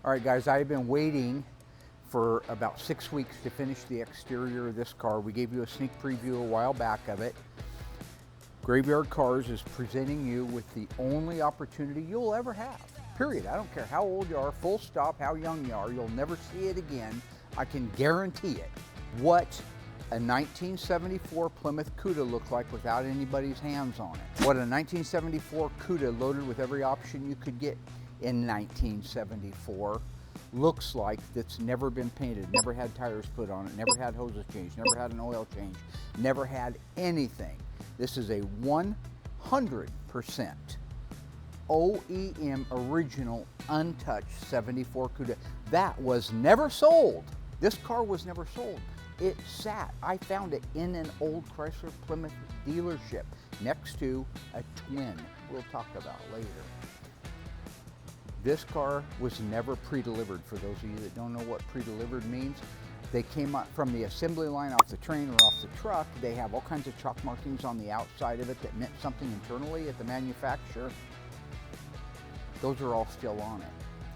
All right, guys, I've been waiting for about 6 weeks to finish the exterior of this car. We gave you a sneak preview a while back of it. Graveyard Carz is presenting you with the only opportunity you'll ever have, period. I don't care how old you are, full stop, how young you are, you'll never see it again. I can guarantee it. What a 1974 Plymouth Cuda looked like without anybody's hands on it. What a 1974 Cuda loaded with every option you could get in 1974 looks like, that's never been painted, never had tires put on it, never had hoses changed, never had an oil change, never had anything. This is a 100% OEM original untouched 74 Cuda. That was never sold. This car was never sold. It sat. I found it in an old Chrysler Plymouth dealership next to a twin we'll talk about later. This car was never pre-delivered. For those of you that don't know what pre-delivered means, they came out from the assembly line off the train or off the truck. They have all kinds of chalk markings on the outside of it that meant something internally at the manufacturer. Those are all still on it.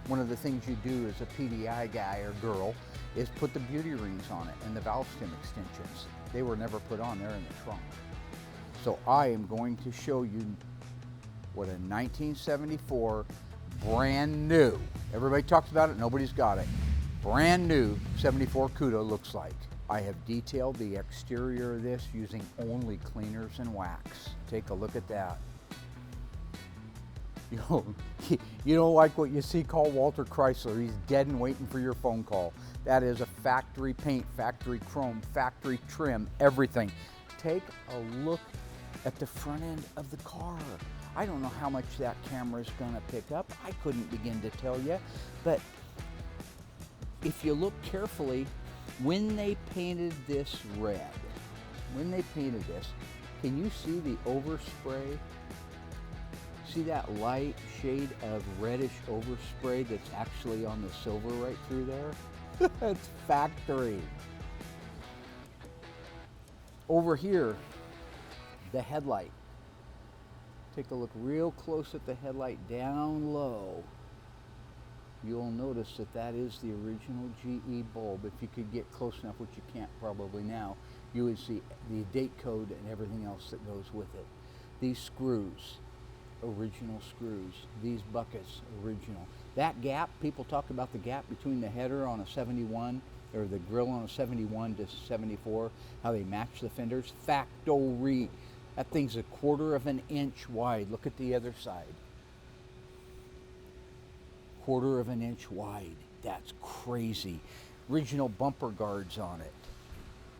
One of the things you do as a PDI guy or girl is put the beauty rings on it and the valve stem extensions. They were never put on, they're in the trunk. So I am going to show you what a 1974 brand new, everybody talks about it, nobody's got it, brand new 74 Cuda looks like. I have detailed the exterior of this using only cleaners and wax. Take a look at that. You don't like what you see, call Walter Chrysler. He's dead and waiting for your phone call. That is a factory paint, factory chrome, factory trim, everything. Take a look at the front end of the car. I don't know how much that camera is going to pick up. I couldn't begin to tell you. But if you look carefully, when they painted this red, can you see the overspray? See that light shade of reddish overspray that's actually on the silver right through there? It's factory. Over here, the headlight. Take a look real close at the headlight down low. You'll notice that that is the original GE bulb. If you could get close enough, which you can't probably now, you would see the date code and everything else that goes with it. These screws, original screws. These buckets, original. That gap, people talk about the gap between the header on a 71 or the grill on a 71 to 74, how they match the fenders. Factory. That thing's 1/4 of an inch wide. Look at the other side. 1/4 of an inch wide. That's crazy. Original bumper guards on it.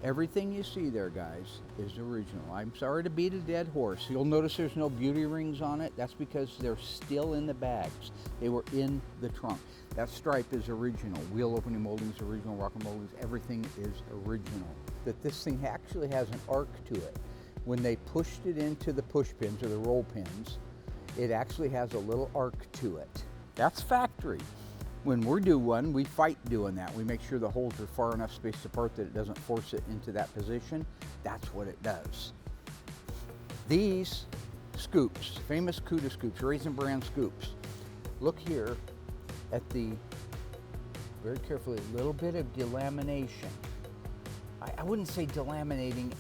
Everything you see there, guys, is original. I'm sorry to beat a dead horse. You'll notice there's no beauty rings on it. That's because they're still in the bags. They were in the trunk. That stripe is original. Wheel opening moldings, original rocker moldings, everything is original. That this thing actually has an arc to it. When they pushed it into the push pins or the roll pins, it actually has a little arc to it. That's factory. When we're doing one, we fight doing that. We make sure the holes are far enough spaced apart that it doesn't force it into that position. That's what it does. These scoops, famous Cuda scoops, Raisin Brand scoops. Look here at the, very carefully, a little bit of delamination. I wouldn't say delaminating,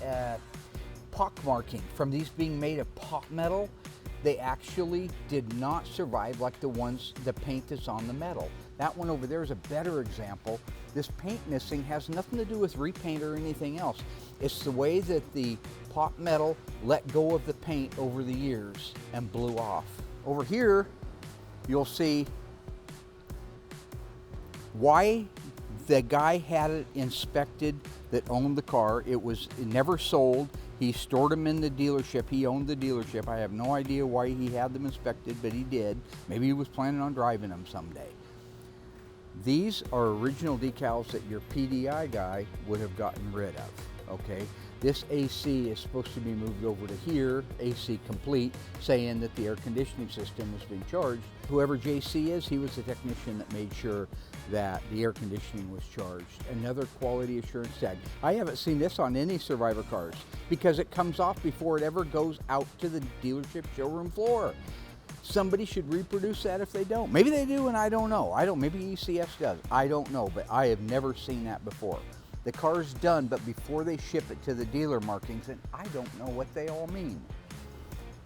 pockmarking from these being made of pot metal. They actually did not survive like the ones, the paint that's on the metal. That one over there is a better example. This paint missing has nothing to do with repaint or anything else. It's the way that the pot metal let go of the paint over the years and blew off. Over here, you'll see why the guy had it inspected that owned the car. It never sold. He stored them in the dealership. He owned the dealership. I have no idea why he had them inspected, but he did. Maybe he was planning on driving them someday. These are original decals that your PDI guy would have gotten rid of, okay? This AC is supposed to be moved over to here, AC complete, saying that the air conditioning system has been charged. Whoever JC is, he was the technician that made sure that the air conditioning was charged. Another quality assurance tag. I haven't seen this on any Survivor cars because it comes off before it ever goes out to the dealership showroom floor. Somebody should reproduce that if they don't. Maybe they do and I don't know. Maybe ECS does. I don't know, but I have never seen that before. The car's done, but before they ship it to the dealer markings, and I don't know what they all mean.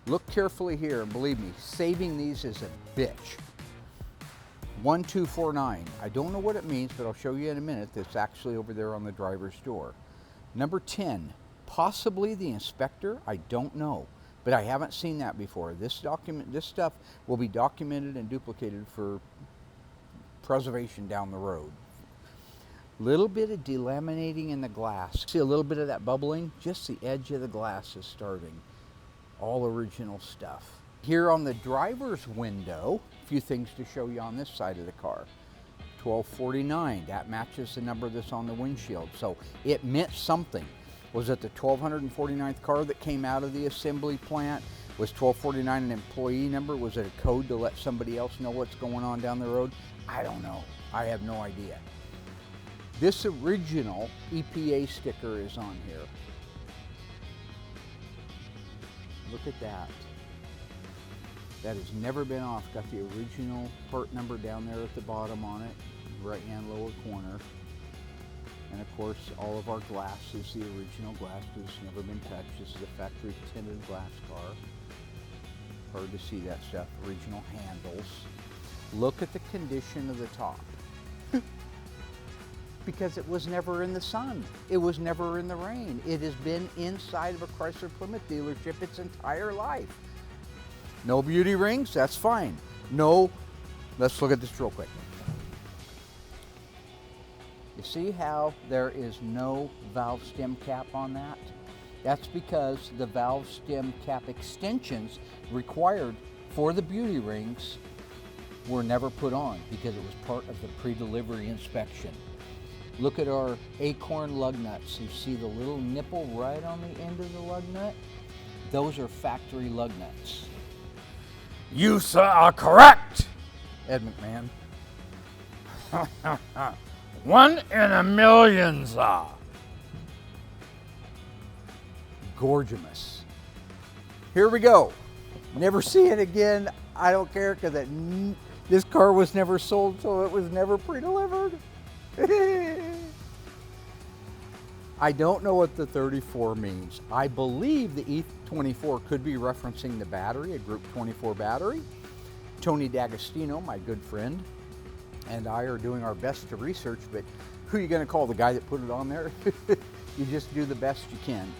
Look carefully here, and believe me, saving these is a bitch. 1249. I don't know what it means, but I'll show you in a minute. That's actually over there on the driver's door. Number 10, possibly the inspector. I don't know, but I haven't seen that before. This stuff will be documented and duplicated for preservation down the road. Little bit of delaminating in the glass. See a little bit of that bubbling? Just the edge of the glass is starting. All original stuff. Here on the driver's window, a few things to show you on this side of the car. 1249, that matches the number that's on the windshield. So it meant something. Was it the 1249th car that came out of the assembly plant? Was 1249 an employee number? Was it a code to let somebody else know what's going on down the road? I don't know. I have no idea. This original EPA sticker is on here. Look at that. That has never been off. Got the original part number down there at the bottom on it, right hand lower corner. And of course, all of our glass is the original glass. It's never been touched. This is a factory tinted glass car. Hard to see that stuff. Original handles. Look at the condition of the top. Because it was never in the sun. It was never in the rain. It has been inside of a Chrysler Plymouth dealership its entire life. No beauty rings, that's fine. No, let's look at this real quick. You see how there is no valve stem cap on that? That's because the valve stem cap extensions required for the beauty rings were never put on because it was part of the pre-delivery inspection. Look at our acorn lug nuts. You see the little nipple right on the end of the lug nut? Those are factory lug nuts. You, sir, are correct. Ed McMahon. 1 in a million, sir. Gorgeous. Here we go. Never see it again. I don't care because this car was never sold, so it was never pre-delivered. I don't know what the 34 means. I believe the E24 could be referencing the battery, a Group 24 battery. Tony D'Agostino, my good friend, and I are doing our best to research, but who are you going to call? The guy that put it on there? You just do the best you can.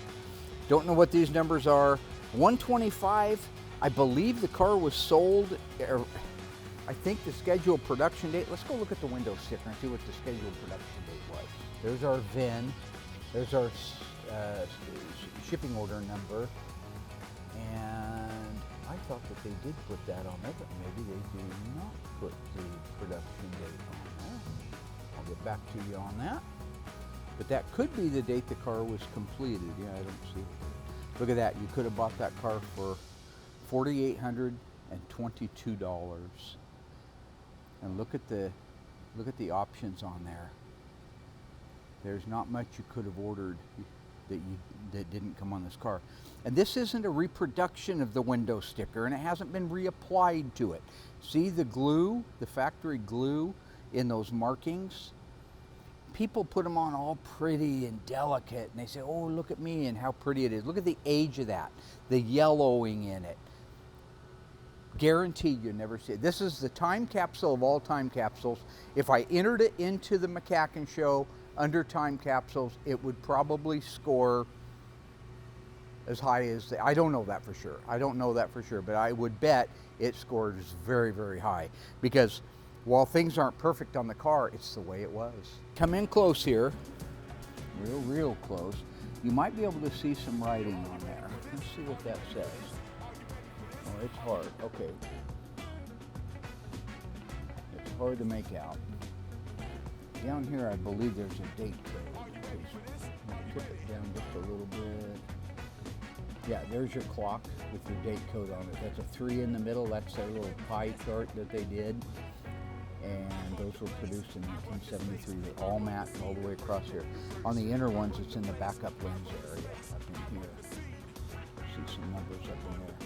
Don't know what these numbers are. 125, I believe the car was sold, I think the scheduled production date, let's go look at the window sticker and see what the scheduled production date was. There's our VIN, there's our shipping order number, and I thought that they did put that on there, but maybe they do not put the production date on there. I'll get back to you on that. But that could be the date the car was completed. Yeah, I don't see it. Look at that, you could have bought that car for $4,822. And look at the options on there. There's not much you could have ordered that didn't come on this car. And this isn't a reproduction of the window sticker, and it hasn't been reapplied to it. See the glue, the factory glue in those markings? People put them on all pretty and delicate, and they say, oh, look at me and how pretty it is. Look at the age of that, the yellowing in it. Guaranteed you never see it. This is the time capsule of all time capsules. If I entered it into the McCacken show under time capsules, it would probably score as high as, I don't know that for sure. I don't know that for sure, but I would bet it scores very, very high. Because while things aren't perfect on the car, it's the way it was. Come in close here, real close. You might be able to see some writing on there. Let's see what that says. Oh, it's hard, okay. It's hard to make out. Down here, I believe there's a date code. I'll tip it down just a little bit. Yeah, there's your clock with your date code on it. That's a 3 in the middle. That's their little pie chart that they did. And those were produced in 1973. They're all matte all the way across here. On the inner ones, it's in the backup lens area up in here. See some numbers up in there.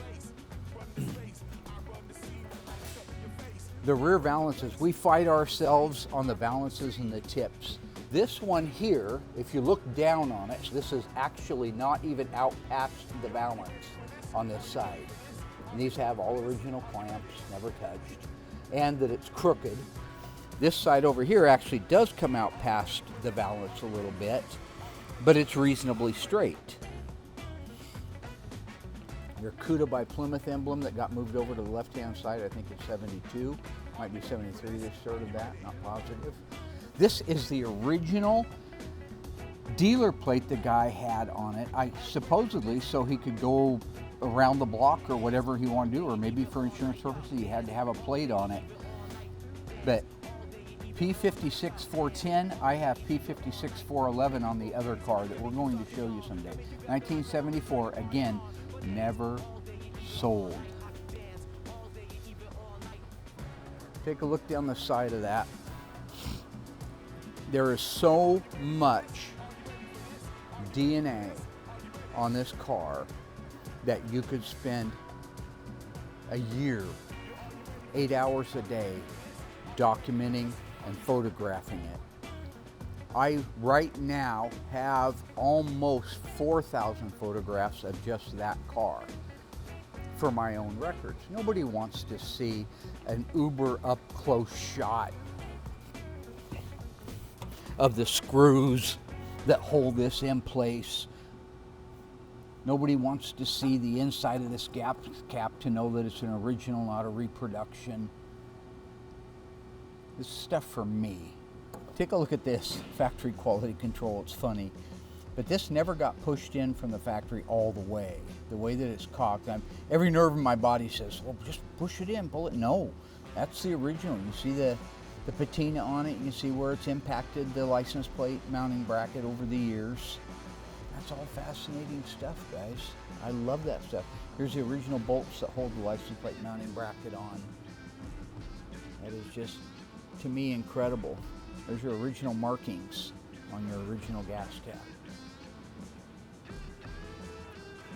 The rear valances, we fight ourselves on the valances and the tips. This one here, if you look down on it, this is actually not even out past the valance on this side. And these have all original clamps, never touched, and that it's crooked. This side over here actually does come out past the valance a little bit, but it's reasonably straight. Your Cuda by Plymouth emblem that got moved over to the left-hand side, I think it's 72, might be 73 they started that, not positive. This is the original dealer plate the guy had on it, supposedly so he could go around the block or whatever he wanted to do, or maybe for insurance purposes he had to have a plate on it. But P56 410, I have P56 411 on the other car that we're going to show you someday. 1974, again, never sold. Take a look down the side of that. There is so much DNA on this car that you could spend a year, 8 hours a day, documenting and photographing it. I right now have almost 4,000 photographs of just that car for my own records. Nobody wants to see an uber up close shot of the screws that hold this in place. Nobody wants to see the inside of this cap to know that it's an original, not a reproduction. This is stuff for me. Take a look at this factory quality control. It's funny, but this never got pushed in from the factory all the way that it's cocked. Every nerve in my body says, well, just push it in, pull it. No, that's the original. You see the patina on it. You see where it's impacted the license plate mounting bracket over the years. That's all fascinating stuff, guys. I love that stuff. Here's the original bolts that hold the license plate mounting bracket on. That is just, to me, incredible. There's your original markings on your original gas tap.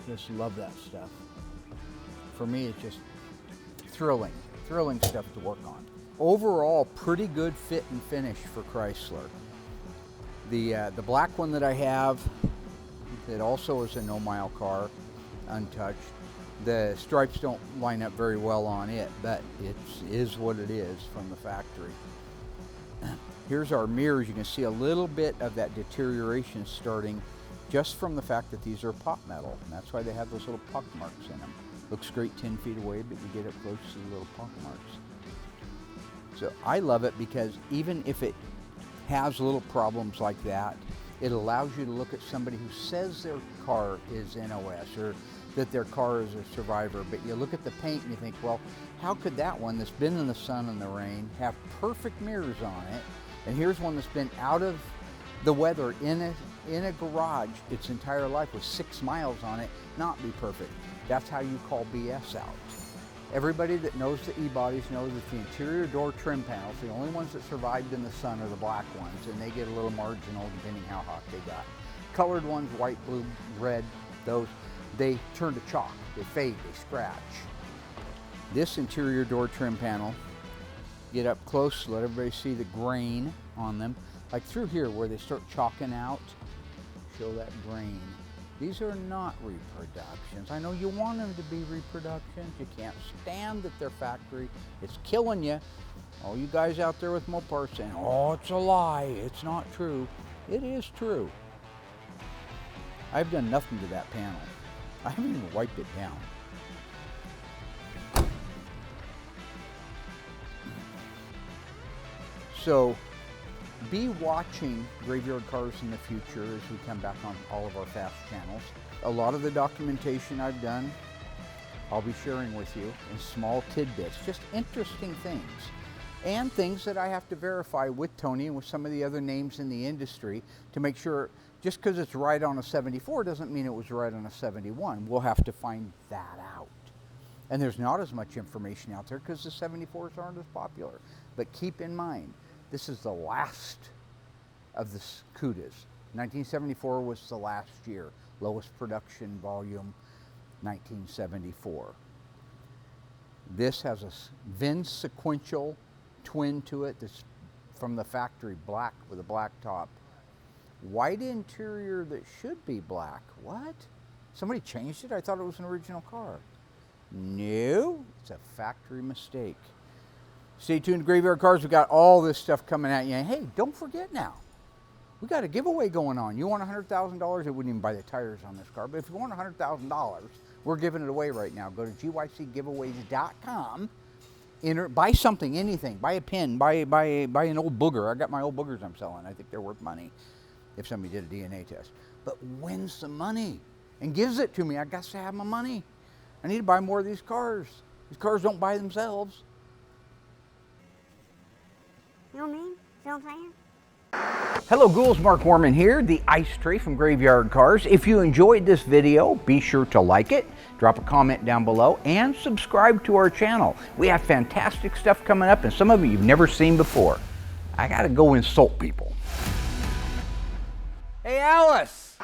Just love that stuff. For me, it's just thrilling stuff to work on. Overall, pretty good fit and finish for Chrysler. The black one that I have, that also is a no-mile car, untouched. The stripes don't line up very well on it, but it is what it is from the factory. Here's our mirrors. You can see a little bit of that deterioration starting just from the fact that these are pot metal. And that's why they have those little puck marks in them. Looks great 10 feet away, but you get up close to the little puck marks. So I love it because even if it has little problems like that, it allows you to look at somebody who says their car is NOS or that their car is a survivor, but you look at the paint and you think, well, how could that one that's been in the sun and the rain have perfect mirrors on it? And here's one that's been out of the weather in a garage its entire life with 6 miles on it, not be perfect. That's how you call BS out. Everybody that knows the E-bodies knows that the interior door trim panels, the only ones that survived in the sun are the black ones, and they get a little marginal depending how hot they got. Colored ones, white, blue, red, those, they turn to chalk, they fade, they scratch. This interior door trim panel, get up close, let everybody see the grain on them. Like through here where they start chalking out, show that grain. These are not reproductions. I know you want them to be reproductions. You can't stand that they're factory. It's killing you. All you guys out there with Mopar saying, oh, it's a lie. It's not true. It is true. I've done nothing to that panel. I haven't even wiped it down. So be watching Graveyard Cars in the future as we come back on all of our fast channels. A lot of the documentation I've done, I'll be sharing with you in small tidbits, just interesting things. And things that I have to verify with Tony and with some of the other names in the industry to make sure, just because it's right on a 74 doesn't mean it was right on a 71. We'll have to find that out. And there's not as much information out there because the 74s aren't as popular. But keep in mind, this is the last of the Cudas. 1974 was the last year. Lowest production volume, 1974. This has a VIN sequential twin to it that's from the factory, black with a black top. White interior that should be black. What? Somebody changed it? I thought it was an original car. No, it's a factory mistake. Stay tuned to Graveyard Carz. We got all this stuff coming at you. And hey, don't forget now, we got a giveaway going on. You want $100,000? It wouldn't even buy the tires on this car, but if you want $100,000, we're giving it away right now. Go to gycgiveaways.com. Buy something, anything. Buy a pin. Buy an old booger. I got my old boogers I'm selling. I think they're worth money if somebody did a DNA test. But win some money and gives it to me. I got to have my money. I need to buy more of these cars. These cars don't buy themselves. You know what I mean? See what I'm saying? Hello ghouls, Mark Warman here, the Ice Tray from Graveyard Carz. If you enjoyed this video, be sure to like it, drop a comment down below, and subscribe to our channel. We have fantastic stuff coming up, and some of it you've never seen before. I gotta go insult people. Hey Alice!